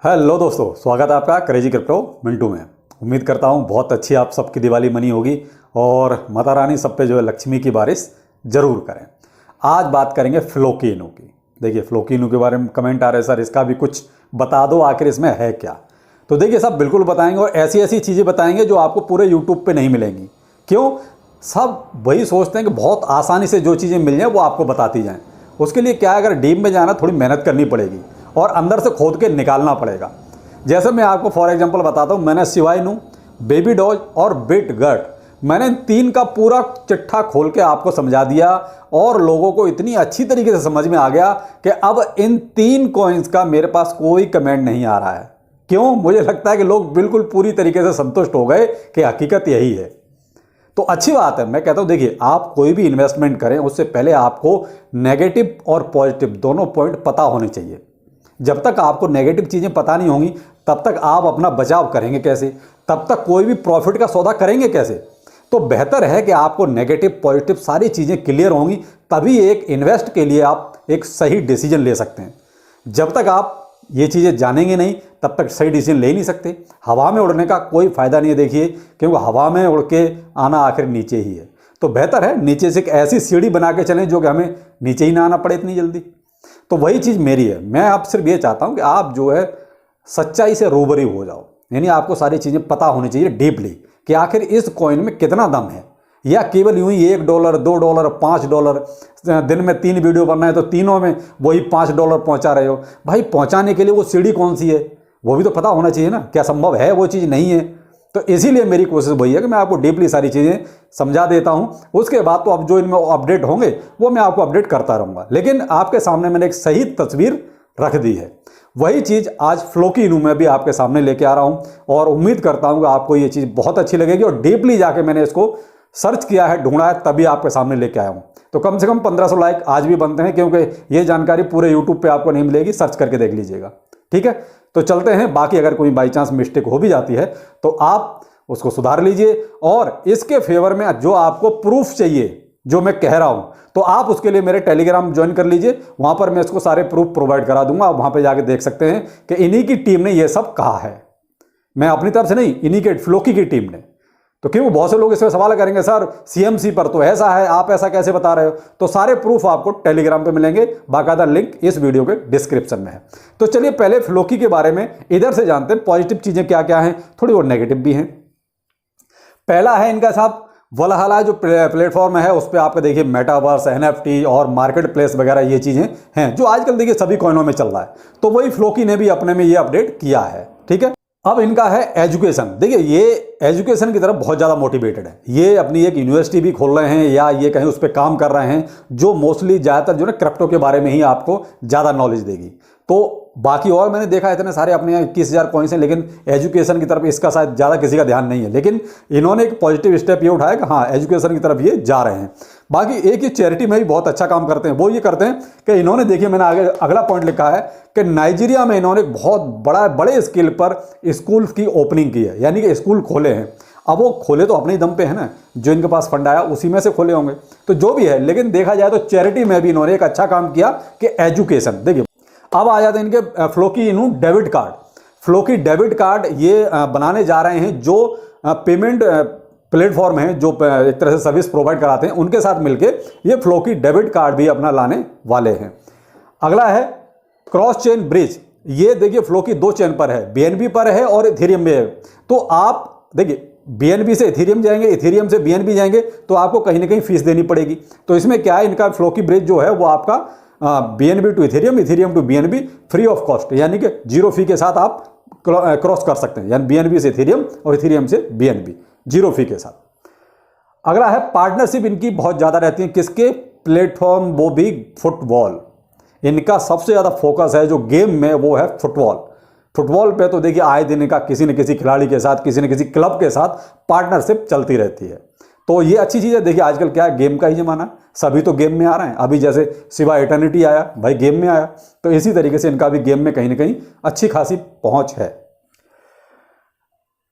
Hello दोस्तों, स्वागत है आपका क्रेजी क्रिप्टो मिंटू में। उम्मीद करता हूँ बहुत अच्छी आप सबकी दिवाली मनी होगी और माता रानी सब पे जो है लक्ष्मी की बारिश ज़रूर करें। आज बात करेंगे फ्लोकी इनू की। देखिए, फ्लोकी इनू के बारे में कमेंट आ रहे हैं, सर इसका भी कुछ बता दो, आखिर इसमें है क्या। तो देखिए, सब बिल्कुल बताएंगे और ऐसी ऐसी चीज़ें बताएंगे जो आपको पूरे यूट्यूब पर नहीं मिलेंगी। क्यों? सब वही सोचते हैं कि बहुत आसानी से जो चीज़ें मिल जाएँ वो आपको बताती जाएँ। उसके लिए क्या है, अगर डीप में जाना थोड़ी मेहनत करनी पड़ेगी और अंदर से खोद के निकालना पड़ेगा। जैसे मैं आपको फॉर एग्जांपल बताता हूँ, मैंने शिबा इनू, बेबी डॉज और बिटगट, मैंने इन तीन का पूरा चिट्ठा खोल के आपको समझा दिया और लोगों को इतनी अच्छी तरीके से समझ में आ गया कि अब इन तीन कॉइन्स का मेरे पास कोई कमेंट नहीं आ रहा है। क्यों? मुझे लगता है कि लोग बिल्कुल पूरी तरीके से संतुष्ट हो गए कि हकीकत यही है। तो अच्छी बात है। मैं कहता हूं, देखिए, आप कोई भी इन्वेस्टमेंट करें उससे पहले आपको नेगेटिव और पॉजिटिव दोनों पॉइंट पता होने चाहिए। जब तक आपको नेगेटिव चीज़ें पता नहीं होंगी तब तक आप अपना बचाव करेंगे कैसे, तब तक कोई भी प्रॉफिट का सौदा करेंगे कैसे। तो बेहतर है कि आपको नेगेटिव पॉजिटिव सारी चीज़ें क्लियर होंगी, तभी एक इन्वेस्ट के लिए आप एक सही डिसीजन ले सकते हैं। जब तक आप ये चीज़ें जानेंगे नहीं तब तक सही डिसीजन ले नहीं सकते। हवा में उड़ने का कोई फ़ायदा नहीं है, देखिए, क्योंकि हवा में उड़ के आना आखिर नीचे ही है। तो बेहतर है नीचे से एक ऐसी सीढ़ी बना के चलें जो कि हमें नीचे ही ना आना पड़े इतनी जल्दी। तो वही चीज़ मेरी है। मैं आप सिर्फ ये चाहता हूँ कि आप जो है सच्चाई से रूबरू हो जाओ, यानी आपको सारी चीज़ें पता होनी चाहिए डीपली कि आखिर इस कॉइन में कितना दम है। या केवल यूं ही $1, $2, $5, दिन में 3 वीडियो बनना है तो तीनों में वही $5 पहुंचा रहे हो। भाई, पहुंचाने के लिए वो सीढ़ी कौन सी है वो भी तो पता होना चाहिए ना। क्या संभव है? वो चीज़ नहीं है। तो इसीलिए मेरी कोशिश वही है कि मैं आपको डीपली सारी चीज़ें समझा देता हूं। उसके बाद तो अब जो इनमें अपडेट होंगे वो मैं आपको अपडेट करता रहूँगा, लेकिन आपके सामने मैंने एक सही तस्वीर रख दी है। वही चीज़ आज फ्लोकी इनू में भी आपके सामने लेके आ रहा हूं और उम्मीद करता हूं कि आपको ये चीज़ बहुत अच्छी लगेगी। और डीपली जाके मैंने इसको सर्च किया है, ढूंढा है, तभी आपके सामने लेके आया हूं। तो कम से कम 1500 लाइक आज भी बनते हैं, क्योंकि ये जानकारी पूरे यूट्यूब पे आपको नहीं मिलेगी। सर्च करके देख लीजिएगा, ठीक है। तो चलते हैं। बाकी अगर कोई बाई चांस मिस्टेक हो भी जाती है तो आप उसको सुधार लीजिए। और इसके फेवर में जो आपको प्रूफ चाहिए जो मैं कह रहा हूं, तो आप उसके लिए मेरे टेलीग्राम ज्वाइन कर लीजिए। वहां पर मैं इसको सारे प्रूफ प्रोवाइड करा दूंगा। आप वहां पे जाके देख सकते हैं कि इन्हीं की टीम ने ये सब कहा है। मैं अपनी तरफ से नहीं, इन्हीं के फ्लोकी की टीम ने। तो क्यों बहुत से लोग इसमें सवाल करेंगे, सर सीएमसी पर तो ऐसा है, आप ऐसा कैसे बता रहे हो। तो सारे प्रूफ आपको टेलीग्राम पे मिलेंगे, बाकायदा लिंक इस वीडियो के डिस्क्रिप्शन में है। तो चलिए पहले फ्लोकी के बारे में इधर से जानते हैं, पॉजिटिव चीजें क्या क्या हैं, थोड़ी और नेगेटिव भी हैं। पहला है इनका साहब वलहला, जो प्लेटफॉर्म है उस पर आपका देखिए मेटावर्स, एनएफटी और मार्केट प्लेस वगैरह ये चीजें हैं जो आजकल देखिए सभी कॉइनों में चल रहा है। तो वही फ्लोकी ने भी अपने में ये अपडेट किया है, ठीक है। अब इनका है एजुकेशन। देखिए, ये एजुकेशन की तरफ बहुत ज़्यादा मोटिवेटेड है। ये अपनी एक यूनिवर्सिटी भी खोल रहे हैं या ये कहीं उस पर काम कर रहे हैं जो मोस्टली ज़्यादातर जो ना क्रिप्टो के बारे में ही आपको ज़्यादा नॉलेज देगी। तो बाकी और मैंने देखा इतने सारे अपने यहाँ 21,000 कॉइन्स हैं, लेकिन एजुकेशन की तरफ इसका शायद ज़्यादा किसी का ध्यान नहीं है। लेकिन इन्होंने एक पॉजिटिव स्टेप ये उठाया कि हाँ, एजुकेशन की तरफ ये जा रहे हैं। बाकी एक ही चैरिटी में भी बहुत अच्छा काम करते हैं। वो ये करते हैं कि इन्होंने, देखिए मैंने आगे अगला पॉइंट लिखा है कि नाइजीरिया में इन्होंने एक बहुत बड़े स्केल पर स्कूल की ओपनिंग की है, यानी कि स्कूल खोले हैं। अब वो खोले तो अपने ही दम पे है ना, जो इनके पास फंड आया उसी में से खोले होंगे। तो जो भी है, लेकिन देखा जाए तो चैरिटी में भी इन्होंने एक अच्छा काम किया कि एजुकेशन। देखिए, अब आ जाते हैं इनके फ्लोकी इनू debit card. Floki debit card ये बनाने जा रहे हैं, जो पेमेंट प्लेटफॉर्म है जो एक तरह से सर्विस प्रोवाइड कराते हैं, उनके साथ मिलके ये फ्लोकी डेबिट कार्ड भी अपना लाने वाले हैं। अगला है क्रॉस चेन ब्रिज। ये देखिए फ्लोकी 2 चेन पर है, बीएनबी पर है और इथेरियम में है। तो आप देखिए, बीएनबी से इथेरियम जाएंगे, इथेरियम से बीएनबी जाएंगे, तो आपको कहीं ना कहीं फीस देनी पड़ेगी। तो इसमें क्या है, इनका फ्लोकी ब्रिज जो है वो आपका BNB to Ethereum, Ethereum to BNB free of cost, यानी कि 0 फी के साथ आप क्रॉस कर सकते हैं, यानी बीएनबी से इथेरियम और इथेरियम से बीएनबी 0 फी के साथ। अगला है पार्टनरशिप इनकी बहुत ज़्यादा रहती है। किसके? प्लेटफॉर्म, वो भी फुटबॉल। इनका सबसे ज़्यादा फोकस है जो गेम में, वो है फुटबॉल। फुटबॉल पे तो देखिए आए दिन का किसी न किसी खिलाड़ी के साथ, किसी न किसी क्लब के साथ पार्टनरशिप चलती रहती है। तो ये अच्छी चीज़ है। देखिए आजकल क्या है, गेम का ही जमाना, सभी तो गेम में आ रहे हैं। अभी जैसे शिबा इटर्निटी आया, भाई गेम में आया, तो इसी तरीके से इनका भी गेम में कहीं ना कहीं अच्छी खासी पहुंच है।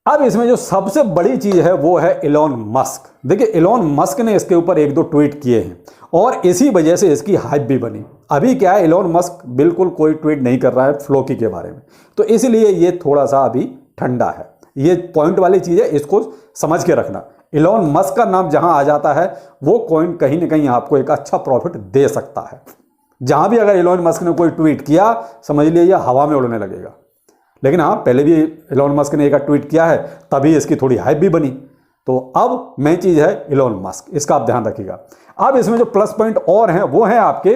अब इसमें जो सबसे बड़ी चीज है वो है इलॉन मस्क। देखिए इलॉन मस्क ने इसके ऊपर एक दो ट्वीट किए हैं और इसी वजह से इसकी हाइप भी बनी। अभी क्या है, इलॉन मस्क बिल्कुल कोई ट्वीट नहीं कर रहा है फ्लोकी के बारे में, तो इसलिए ये थोड़ा सा अभी ठंडा है। ये पॉइंट वाली चीज है, इसको समझ के रखना। इलॉन मस्क का नाम जहां आ जाता है वो कॉइन कहीं ना कहीं आपको एक अच्छा प्रॉफिट दे सकता है। जहां भी अगर इलॉन मस्क ने कोई ट्वीट किया, समझ लीजिए हवा में उड़ने लगेगा। लेकिन हाँ, पहले भी इलॉन मस्क ने एक ट्वीट किया है, तभी इसकी थोड़ी हाइप भी बनी। तो अब मेन चीज है इलॉन मस्क, इसका आप ध्यान रखिएगा। अब इसमें जो प्लस पॉइंट और हैं वो है आपके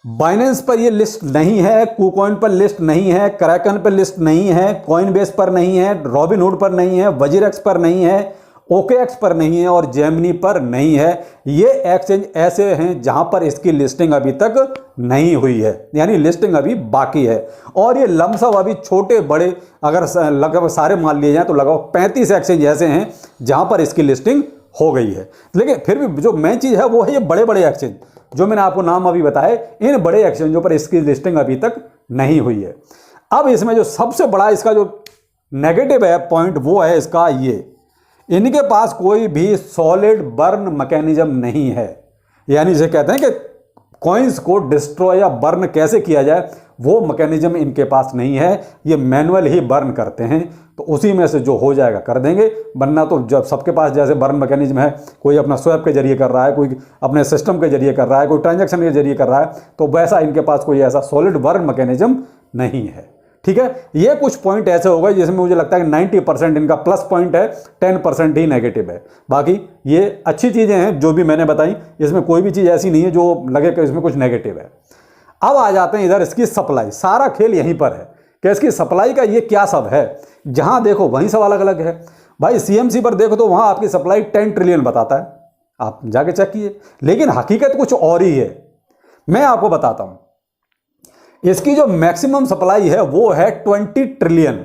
बाइनेंस पर ये लिस्ट नहीं है, कुकॉइन पर लिस्ट नहीं है, क्रैकन पर लिस्ट नहीं है, कॉइनबेस पर नहीं है, रॉबिनहुड पर नहीं है, वजीरेक्स पर नहीं है, ओकेएक्स पर नहीं है और जेमिनी पर नहीं है। ये एक्सचेंज ऐसे हैं जहां पर इसकी लिस्टिंग अभी तक नहीं हुई है, यानी लिस्टिंग अभी बाकी है। और ये लमसम अभी छोटे बड़े अगर लगभग सारे मान लिए जाए तो लगभग 35 एक्सचेंज ऐसे हैं जहां पर इसकी लिस्टिंग हो गई है। लेकिन फिर भी जो मेन चीज है वो है ये बड़े बड़े एक्सचेंज, जो मैंने आपको नाम अभी बताए, इन बड़े एक्सचेंजों पर इसकी लिस्टिंग अभी तक नहीं हुई है। अब इसमें जो सबसे बड़ा इसका जो नेगेटिव है पॉइंट वो है इसका ये, इनके पास कोई भी सॉलिड बर्न मैकेनिज्म नहीं है। यानी इसे कहते हैं कि कॉइन्स को डिस्ट्रॉय या बर्न कैसे किया जाए, वो मैकेनिज्म इनके पास नहीं है। ये मैनुअल ही बर्न करते हैं, तो उसी में से जो हो जाएगा कर देंगे। वरना तो जब सबके पास जैसे बर्न मैकेनिज्म है, कोई अपना स्वैप के जरिए कर रहा है, कोई अपने सिस्टम के जरिए कर रहा है, कोई ट्रांजैक्शन के जरिए कर रहा है, तो वैसा इनके पास कोई ऐसा सॉलिड बर्न मैकेनिज्म नहीं है। ठीक है, ये कुछ पॉइंट ऐसे हो गए जिसमें मुझे लगता है कि 90% इनका प्लस पॉइंट है, 10% ही नेगेटिव है। बाकी ये अच्छी चीजें हैं जो भी मैंने बताई, इसमें कोई भी चीज ऐसी नहीं है जो लगे कि इसमें कुछ नेगेटिव है। अब आ जाते हैं इधर इसकी सप्लाई। सारा खेल यहीं पर है कि इसकी सप्लाई का ये क्या सब है। जहां देखो वहीं सब अलग अलग है। भाई सीएमसी पर देखो तो वहां आपकी सप्लाई 10 ट्रिलियन बताता है, आप जाके चेक कीजिए। लेकिन हकीकत कुछ और ही है, मैं आपको बताता हूं। इसकी जो मैक्सिमम सप्लाई है वो है 20 ट्रिलियन।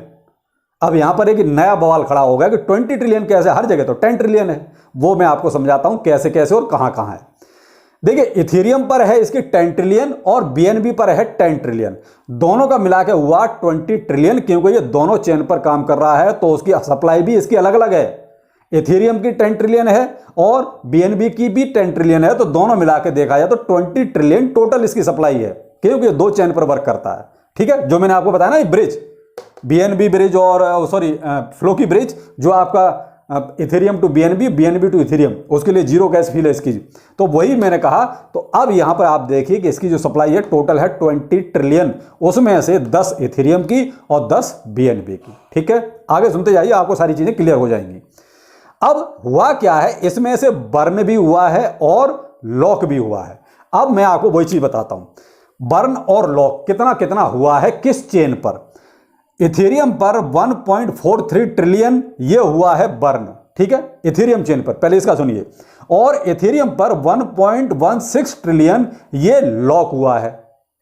अब यहां पर एक नया बवाल खड़ा हो गया कि 20 ट्रिलियन कैसे, हर जगह तो 10 ट्रिलियन है। वो मैं आपको समझाता हूं कैसे कैसे और कहां कहां है। देखिए इथेरियम पर है इसकी 10 ट्रिलियन और बीएनबी पर है 10 ट्रिलियन। दोनों का मिला के हुआ 20 ट्रिलियन, क्योंकि ये दोनों चेन पर काम कर रहा है, तो उसकी सप्लाई भी इसकी अलग अलग है। इथेरियम की 10 ट्रिलियन है और बीएनबी की भी 10 ट्रिलियन है, तो दोनों मिला के देखा जाए तो 20 ट्रिलियन टोटल इसकी सप्लाई है, क्योंकि ये दो चेन पर वर्क करता है। ठीक है, जो मैंने आपको बताया ना, ये ब्रिज बीएनबी ब्रिज और फ्लोकी ब्रिज, जो आपका Ethereum to BNB, BNB to Ethereum, उसके लिए जीरो गैस फील है इसकी। तो वही मैंने कहा। तो अब यहां पर आप देखिए कि इसकी जो सप्लाई है टोटल है 20 ट्रिलियन, उसमें से 10 इथेरियम की और 10 बीएनबी की। ठीक है, आगे सुनते जाइए, आपको सारी चीजें क्लियर हो जाएंगी। अब हुआ क्या है, इसमें से बर्न भी हुआ है और लॉक भी हुआ है। अब मैं आपको वही चीज बताता हूं, बर्न और लॉक कितना कितना हुआ है किस चेन पर। इथेरियम पर 1.43 ट्रिलियन ये हुआ है बर्न। ठीक है, इथेरियम चेन पर, पहले इसका सुनिए। और इथेरियम पर 1.16 ट्रिलियन ये लॉक हुआ है।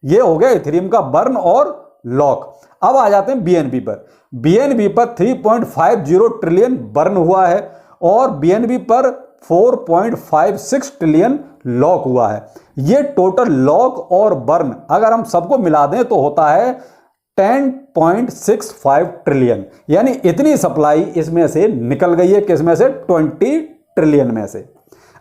ये हो गया इथेरियम का बर्न और लॉक। अब आ जाते हैं बीएनबी पर। बीएनबी पर 3.50 ट्रिलियन बर्न हुआ है और बीएनबी पर 4.56 ट्रिलियन लॉक हुआ है। ये टोटल लॉक और बर्न अगर हम सबको मिला दें तो होता है 10.65 ट्रिलियन। यानी इतनी सप्लाई इसमें से निकल गई है, किसमें से, 20 ट्रिलियन में से।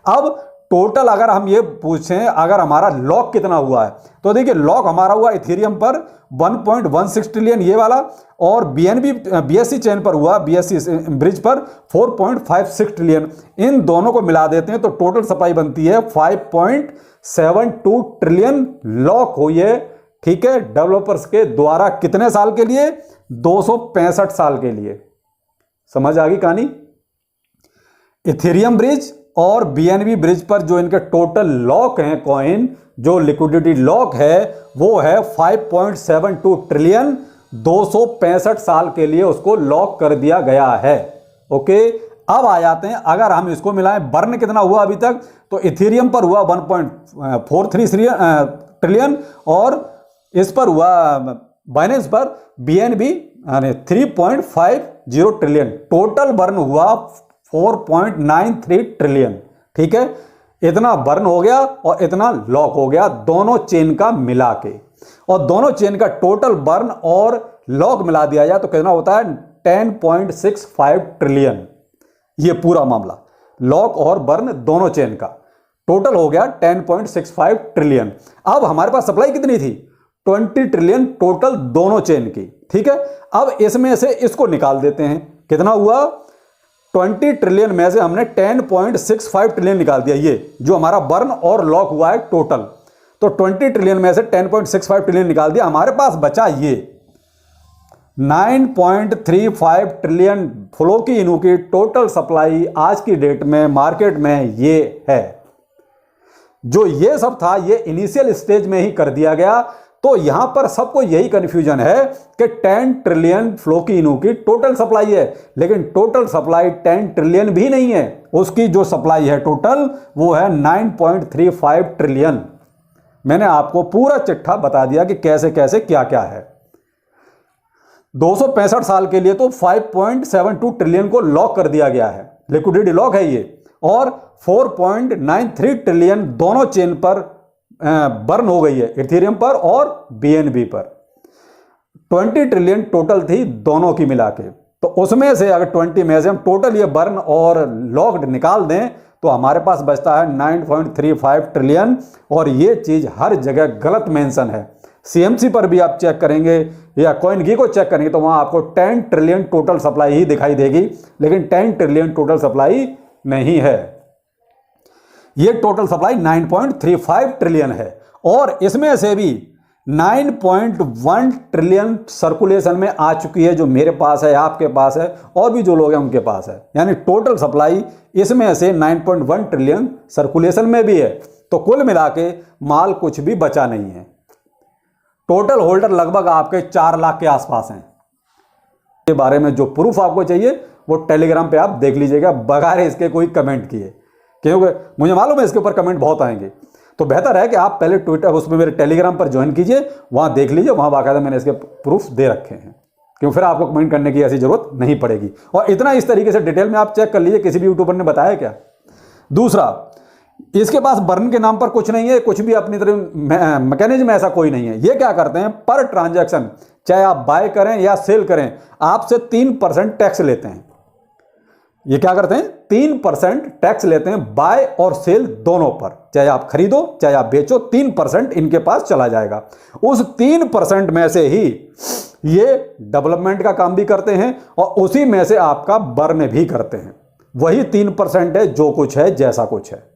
अब टोटल अगर हम ये पूछें अगर हमारा लॉक कितना हुआ है, तो देखिए लॉक हमारा हुआ इथेरियम पर 1.16 ट्रिलियन ये वाला, और बीएनबी बीएससी चेन पर हुआ, बीएससी ब्रिज पर 4.56 ट्रिलियन। इन दोनों को मिला देते हैं तो टोटल सप्लाई बनती है 5.72 ट्रिलियन लॉक हुई है। ठीक है, डेवलपर्स के द्वारा कितने साल के लिए, 265 साल के लिए। समझ आ गई कहानी। इथेरियम ब्रिज और बीएनबी ब्रिज पर जो इनके टोटल लॉक हैं कॉइन, जो लिक्विडिटी लॉक है वो है 5.72 ट्रिलियन। 265 साल के लिए उसको लॉक कर दिया गया है। ओके, अब आ जाते हैं, अगर हम इसको मिलाएं बर्न कितना हुआ अभी तक, तो इथेरियम पर हुआ 1.43 ट्रिलियन और इस पर हुआ बाइनेंस पर बीएनबी 3.50 ट्रिलियन। टोटल बर्न हुआ 4.93 ट्रिलियन। ठीक है, इतना बर्न हो गया और इतना लॉक हो गया दोनों चेन का मिला के। और दोनों चेन का टोटल बर्न और लॉक मिला दिया जाए तो कितना होता है, 10.65 ट्रिलियन। ये पूरा मामला लॉक और बर्न दोनों चेन का टोटल हो गया 10.65 ट्रिलियन। अब हमारे पास सप्लाई कितनी थी? 20 ट्रिलियन टोटल दोनों चेन की। ठीक है, अब इसमें से इसको निकाल देते हैं। कितना हुआ? 20 ट्रिलियन में से हमने 10.65 ट्रिलियन निकाल दिया, ये जो हमारा बर्न और लॉक हुआ है टोटल। तो 20 ट्रिलियन में से 10.65 ट्रिलियन निकाल दिया, हमारे पास बचा ये 9.35 ट्रिलियन फ्लो की इनू की टोटल सप्लाई आज की डेट में मार्केट में ये है। जो ये सब था ये इनिशियल स्टेज में ही कर दिया गया। तो यहां पर सबको यही कंफ्यूजन है कि 10 ट्रिलियन फ्लो की इनू की टोटल सप्लाई है, लेकिन टोटल सप्लाई 10 ट्रिलियन भी नहीं है। उसकी जो सप्लाई है टोटल वो है 9.35 ट्रिलियन। मैंने आपको पूरा चिट्ठा बता दिया कि कैसे कैसे क्या क्या है। 265 साल के लिए तो 5.72 ट्रिलियन को लॉक कर दिया गया है, लिक्विडिटी लॉक है ये, और 4.93 ट्रिलियन दोनों चेन पर बर्न हो गई है, इथेरियम पर और बीएनबी पर। 20 ट्रिलियन टोटल थी दोनों की मिला के। तो उसमें से अगर 20 में से हम टोटल ये बर्न और लॉक्ड निकाल दें तो हमारे पास बचता है 9.35 ट्रिलियन। और ये चीज हर जगह गलत मेंशन है। सीएमसी पर भी आप चेक करेंगे या CoinGecko को चेक करेंगे तो वहां आपको 10 ट्रिलियन टोटल सप्लाई ही दिखाई देगी, लेकिन 10 ट्रिलियन टोटल सप्लाई नहीं है। ये टोटल सप्लाई 9.35 ट्रिलियन है, और इसमें से भी 9.1 ट्रिलियन सर्कुलेशन में आ चुकी है, जो मेरे पास है, आपके पास है, और भी जो लोग हैं उनके पास है। यानी टोटल सप्लाई इसमें से 9.1 ट्रिलियन सर्कुलेशन में भी है। तो कुल मिला के माल कुछ भी बचा नहीं है। टोटल होल्डर लगभग आपके 4 लाख के आसपास हैं। के बारे में जो प्रूफ आपको चाहिए वो टेलीग्राम पे आप देख लीजिएगा, बगैर इसके कोई कमेंट किए, क्योंकि मुझे मालूम है इसके ऊपर कमेंट बहुत आएंगे। तो बेहतर है कि आप पहले ट्विटर उसमें मेरे टेलीग्राम पर ज्वाइन कीजिए, वहां देख लीजिए, वहां बाकायदा मैंने इसके प्रूफ दे रखे हैं, क्योंकि फिर आपको कमेंट करने की ऐसी जरूरत नहीं पड़ेगी। और इतना इस तरीके से डिटेल में आप चेक कर लीजिए, किसी भी यूट्यूबर ने बताया क्या। दूसरा, इसके पास बर्न के नाम पर कुछ नहीं है, कुछ भी अपनी तरह मैकेनिज्म ऐसा कोई नहीं है। ये क्या करते हैं, पर ट्रांजैक्शन चाहे आप बाय करें या सेल करें, आपसे 3% टैक्स लेते हैं। ये क्या करते हैं, 3% टैक्स लेते हैं बाय और सेल दोनों पर। चाहे आप खरीदो चाहे आप बेचो, 3% इनके पास चला जाएगा। उस 3% में से ही ये डेवलपमेंट का काम भी करते हैं और उसी में से आपका बर्न भी करते हैं। वही 3% है जो कुछ है जैसा कुछ है।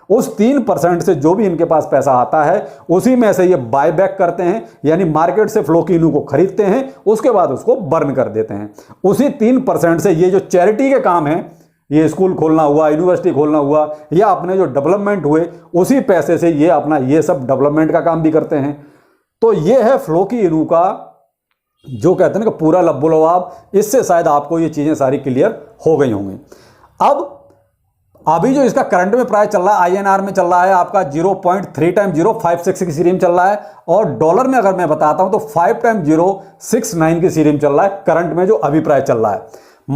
उस 3% से जो भी इनके पास पैसा आता है उसी में से ये बाय बैक करते हैं, यानी मार्केट से फ्लो की इनू को खरीदते हैं, उसके बाद उसको बर्न कर देते हैं। उसी 3% से ये जो चैरिटी के काम है, ये स्कूल खोलना हुआ, यूनिवर्सिटी खोलना हुआ, या अपने जो डेवलपमेंट हुए, उसी पैसे से ये अपना ये सब डेवलपमेंट का काम भी करते हैं। तो ये है फ्लो की इनू का जो कहते हैं कि पूरा लब्बो लवाब। इससे शायद आपको ये चीजें सारी क्लियर हो गई होंगी। अब अभी जो इसका करंट में प्राइस चल रहा है INR में चल रहा है आपका 0.3 टाइम 056 की सीरीज चल रहा है, और डॉलर में अगर मैं बताता हूं तो 5 टाइम 069 की सीरीज चल रहा है करंट में जो अभी प्राइस चल रहा है।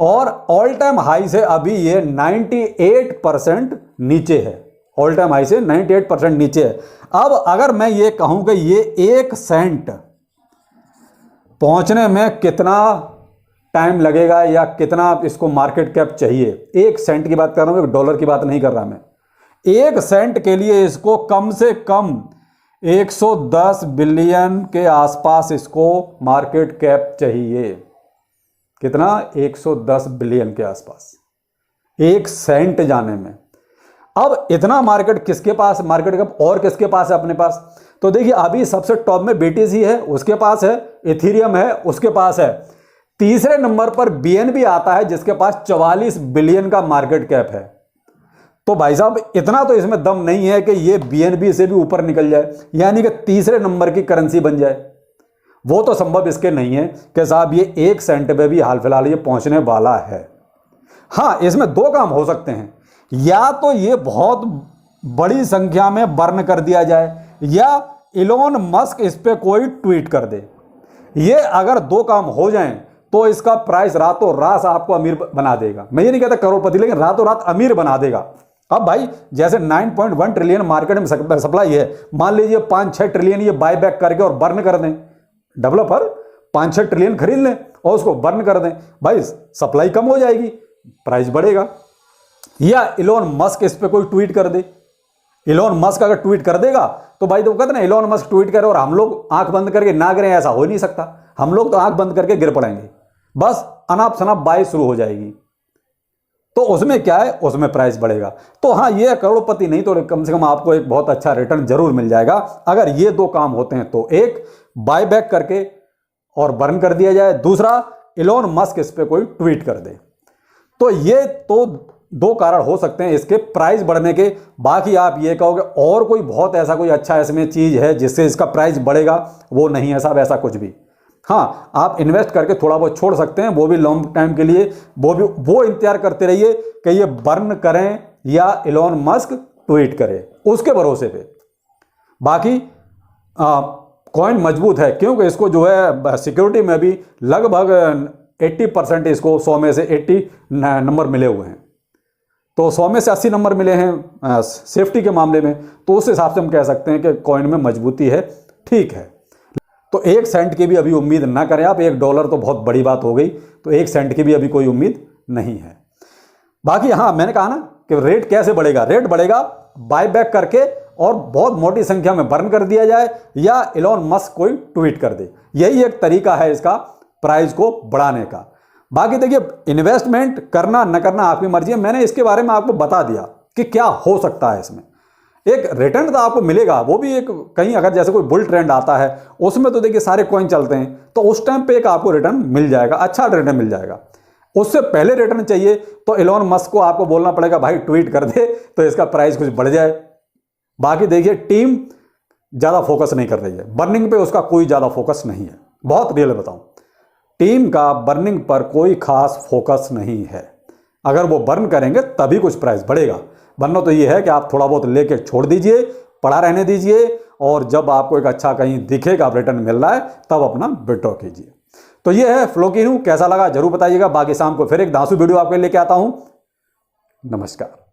और ऑल टाइम हाई से अभी ये 98% नीचे है, ऑल टाइम हाई से 98% नीचे है। अब अगर मैं ये कहूं कि ये 1 सेंट पहुंचने में कितना टाइम लगेगा या कितना इसको मार्केट कैप चाहिए, 1 सेंट की बात कर रहा हूं, डॉलर की बात नहीं कर रहा मैं। 1 सेंट के लिए इसको कम से कम 110 बिलियन के आसपास इसको मार्केट कैप चाहिए। कितना? 110 बिलियन के आसपास 1 सेंट जाने में। अब इतना मार्केट किसके पास, मार्केट कैप और किसके पास है अपने पास? तो देखिए अभी सबसे टॉप में BTC है, उसके पास है, इथेरियम है, उसके पास है। तीसरे नंबर पर BNB आता है जिसके पास 44 बिलियन का मार्केट कैप है। तो भाई साहब इतना तो इसमें दम नहीं है कि ये BNB से भी ऊपर निकल जाए, यानी कि तीसरे नंबर की करेंसी बन जाए। वो तो संभव इसके नहीं है कि साहब ये 1 सेंट पे भी हाल फिलहाल ये पहुंचने वाला है। हाँ, इसमें 2 काम हो सकते हैं, या तो ये बहुत बड़ी संख्या में बर्न कर दिया जाए, या इलोन मस्क इस पे कोई ट्वीट कर दे। ये अगर 2 काम हो जाएं तो इसका प्राइस रातों रात आपको अमीर बना देगा। मैं ये नहीं कहता करोड़पति, लेकिन रातों रात अमीर बना देगा। अब भाई जैसे 9.1 ट्रिलियन मार्केट में सप्लाई है, मान लीजिए 5-6 ट्रिलियन ये बाय बैक करके और बर्न कर दें। डेवलपर 5-6 ट्रिलियन खरीद लें और उसको बर्न कर दें, भाई सप्लाई कम हो जाएगी, प्राइस बढ़ेगा। या इलोन मस्क इस पे कोई ट्वीट कर दे, इलोन मस्क अगर ट्वीट कर देगा तो भाई तो कहते ना इलोन मस्क ट्वीट करे और हम लोग आंख बंद करके ना गिरें, ऐसा हो ही नहीं सकता। हम लोग तो आंख बंद करके गिर पड़ेंगे, बस अनाप शनाप बाई शुरू हो जाएगी। तो उसमें क्या है, उसमें प्राइस बढ़ेगा। तो हाँ, ये करोड़पति नहीं तो कम से कम आपको एक बहुत अच्छा रिटर्न जरूर मिल जाएगा अगर ये 2 काम होते हैं। तो एक, बाय बैक करके और बर्न कर दिया जाए, दूसरा इलोन मस्क इस पे कोई ट्वीट कर दे। तो ये तो 2 कारण हो सकते हैं इसके प्राइस बढ़ने के। बाकी आप ये कहोगे और कोई बहुत ऐसा कोई अच्छा इसमें चीज है जिससे इसका प्राइस बढ़ेगा, वो नहीं है साहब, ऐसा कुछ भी। हाँ, आप इन्वेस्ट करके थोड़ा बहुत छोड़ सकते हैं, वो भी लॉन्ग टाइम के लिए। वो इंतजार करते रहिए कि ये बर्न करें या इलोन मस्क ट्वीट करे, उसके भरोसे पे। बाकी कॉइन मजबूत है क्योंकि इसको जो है सिक्योरिटी में भी लगभग 80% इसको 100 में से 80 नंबर मिले हुए हैं। तो 100 में से 80 नंबर मिले हैं सेफ्टी के मामले में। तो उस हिसाब से हम कह सकते हैं कि कॉइन में मजबूती है, ठीक है। तो 1 सेंट की भी अभी उम्मीद ना करें आप। $1 तो बहुत बड़ी बात हो गई, तो 1 सेंट की भी अभी कोई उम्मीद नहीं है। बाकी हाँ, मैंने कहा ना कि रेट कैसे बढ़ेगा, रेट बढ़ेगा बाय बैक करके और बहुत मोटी संख्या में बर्न कर दिया जाए या इलोन मस्क कोई ट्वीट कर दे। यही एक तरीका है इसका प्राइस को बढ़ाने का। बाकी देखिए, इन्वेस्टमेंट करना न करना आपकी मर्जी है। मैंने इसके बारे में आपको बता दिया कि क्या हो सकता है इसमें। एक रिटर्न तो आपको मिलेगा, वो भी एक कहीं अगर जैसे कोई बुल ट्रेंड आता है उसमें तो देखिए सारे कॉइन चलते हैं, तो उस टाइम पे एक आपको रिटर्न मिल जाएगा, अच्छा रिटर्न मिल जाएगा। उससे पहले रिटर्न चाहिए तो इलोन मस्क को आपको बोलना पड़ेगा भाई ट्वीट कर दे तो इसका प्राइस कुछ बढ़ जाए। बाकी देखिए, टीम ज़्यादा फोकस नहीं कर रही है बर्निंग पे, उसका कोई ज़्यादा फोकस नहीं है। बहुत रियल बताऊं, टीम का बर्निंग पर कोई खास फोकस नहीं है। अगर वो बर्न करेंगे तभी कुछ प्राइस बढ़ेगा, वरना तो ये है कि आप थोड़ा बहुत लेके छोड़ दीजिए, पड़ा रहने दीजिए, और जब आपको एक अच्छा कहीं दिखेगा रिटर्न मिल रहा है तब अपना विड्रॉ कीजिए। तो ये है फ्लोकिनू, कैसा लगा जरूर बताइएगा। बाकी शाम को फिर एक धांसू वीडियो आपके लेके आता हूं। नमस्कार।